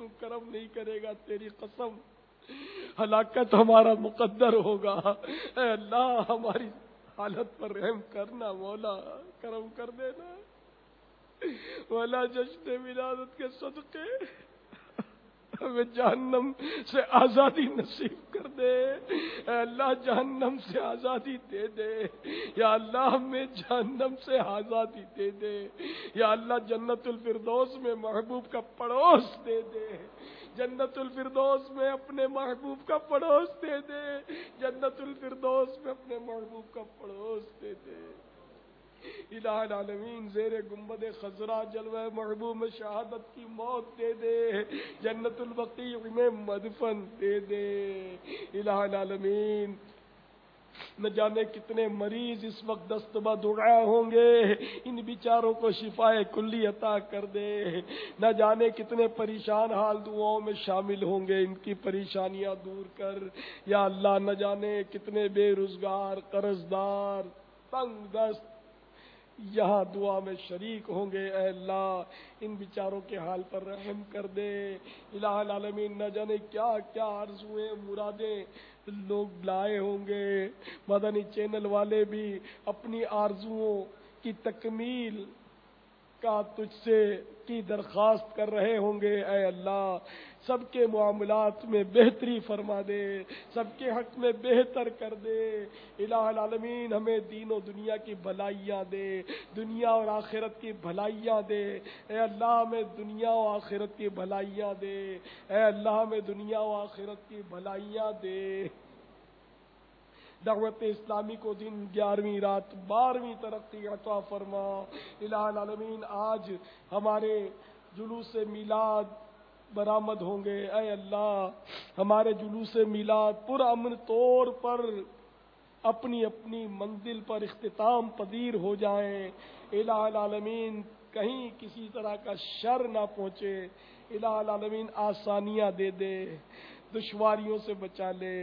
تو کرم نہیں کرے گا تیری قسم ہلاکت ہمارا مقدر ہوگا۔ اے اللہ ہماری حالت پر رحم کرنا مولا، کرم کر دینا مولا، جشن ولادت کے صدقے ہمیں جہنم سے آزادی نصیب کر دے۔ اے اللہ جہنم سے آزادی دے دے، یا اللہ ہمیں جہنم سے آزادی دے دے، یا اللہ جنت الفردوس میں محبوب کا پڑوس دے دے، جنت الفردوس میں اپنے محبوب کا پڑوس دے دے، جنت الفردوس میں اپنے محبوب کا پڑوس دے دے۔ الہ العالمین زیر گنبد خضرا جلوہ محبوب میں شہادت کی موت دے دے، جنت البقیع میں مدفن دے دے۔ الہ العالمین نہ جانے کتنے مریض اس وقت دست بدعا ہوں گے، ان بیچاروں کو شفاء کلی عطا کر دے۔ نہ جانے کتنے پریشان حال دعاؤں میں شامل ہوں گے، ان کی پریشانیاں دور کر یا اللہ۔ نہ جانے کتنے بے روزگار، قرض دار، تنگ دست یہاں دعا میں شریک ہوں گے، اے اللہ ان بیچاروں کے حال پر رحم کر دے۔ الہ العالمین نہ جانے کیا کیا آرزویں مرادیں لوگ لائے ہوں گے، مدنی چینل والے بھی اپنی آرزوؤں کی تکمیل کا تجھ سے کی درخواست کر رہے ہوں گے، اے اللہ سب کے معاملات میں بہتری فرما دے، سب کے حق میں بہتر کر دے۔ الہ العالمین ہمیں دین و دنیا کی بھلائیاں دے، دنیا اور آخرت کی بھلائیاں دے، اے اللہ ہمیں دنیا و آخرت کی بھلائیاں دے، اے اللہ ہمیں دنیا و آخرت کی بھلائیاں دے۔ دعوت اسلامی کو دن 11ویں رات 12ویں ترقی عطا فرما۔ الہ العالمین آج ہمارے جلوس میلاد برآمد ہوں گے، اے اللہ ہمارے جلوس میلاد پرامن طور پر اپنی اپنی منزل پر اختتام پذیر ہو جائیں۔ الہ العالمین کہیں کسی طرح کا شر نہ پہنچے، الہ العالمین آسانیاں دے دے، دشواریوں سے بچا لے،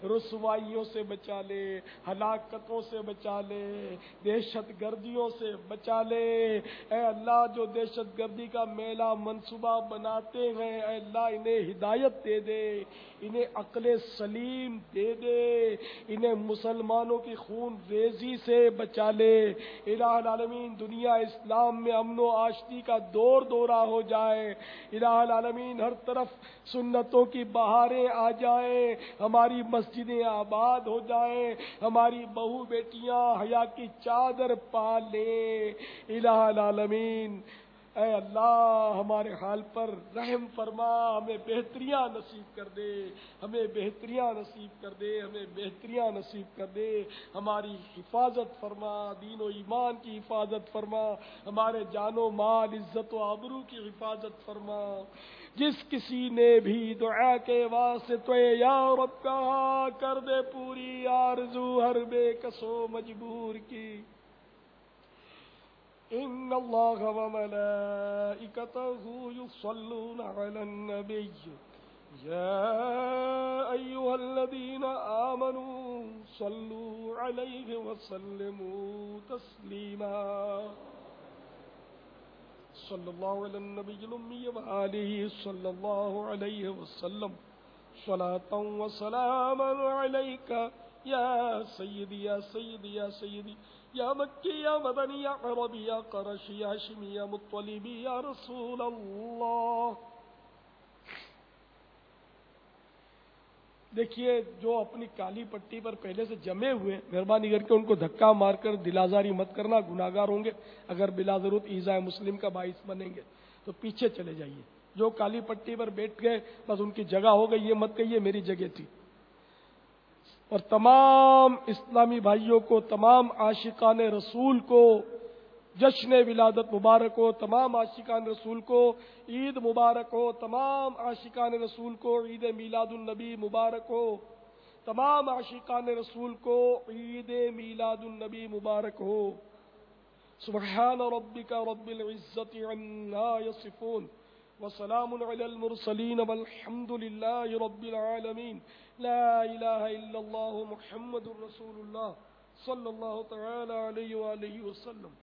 رسوائیوں سے بچا لے، ہلاکتوں سے بچا لے، دہشت گردیوں سے بچا لے۔ اے اللہ جو دہشت گردی کا میلہ منصوبہ بناتے ہیں، اے اللہ انہیں ہدایت دے دے، انہیں عقل سلیم دے دے، انہیں مسلمانوں کی خون ریزی سے بچا لے۔ الہ العالمین دنیا اسلام میں امن و آشتی کا دور دورہ ہو جائے، الہ العالمین ہر طرف سنتوں کی بہاریں آ جائیں، ہماری مسجدیں آباد ہو جائیں، ہماری بہو بیٹیاں حیا کی چادر پا لیں۔ الہ العالمین اے اللہ ہمارے حال پر رحم فرما، ہمیں بہتریاں نصیب کر دے، ہمیں بہتریاں نصیب کر دے، ہمیں بہتریاں نصیب کر دے، ہماری حفاظت فرما، دین و ایمان کی حفاظت فرما، ہمارے جان و مال عزت و آبرو کی حفاظت فرما۔ جس کسی نے بھی دعا کے واسطے یا رب کہا کر دے پوری آرزو ہر بے کس و مجبور کی۔ ان اللہ و ملائکتہ یصلون علی النبی یا ایھا الذین آمنوا صلوا علیہ وسلموا تسلیما۔ صلی اللہ علی النبی الامی وآلہ صلی اللہ علیہ وسلم صلاۃ و سلاما علیک یا سیدی یا سیدی یا سیدی یا مکی یا مدنی یا عربی یا قرشی یا ہاشمی یا مطلبی یا رسول اللہ۔ دیکھیے جو اپنی کالی پٹی پر پہلے سے جمے ہوئے، مہربانی کر کے ان کو دھکا مار کر دل آزاری مت کرنا، گناہگار ہوں گے، اگر بلا ضرورت ایذاء مسلم کا باعث بنیں گے تو پیچھے چلے جائیے۔ جو کالی پٹی پر بیٹھ گئے بس ان کی جگہ ہو گئی، یہ مت کہیے میری جگہ تھی۔ اور تمام اسلامی بھائیوں کو، تمام عاشقان رسول کو جشن ولادت مبارک ہو، تمام عاشقان رسول کو عید مبارک ہو، تمام عاشقان رسول کو عید میلاد النبی مبارک ہو، تمام عاشقان رسول کو عید میلاد النبی مبارک ہو۔ سبحان ربک رب العزت عما یصفون وسلام علی المرسلین والحمد للہ رب العالمین۔ لا الہ الا اللہ محمد رسول اللہ صلی اللہ تعالی علیہ وآلہ وسلم۔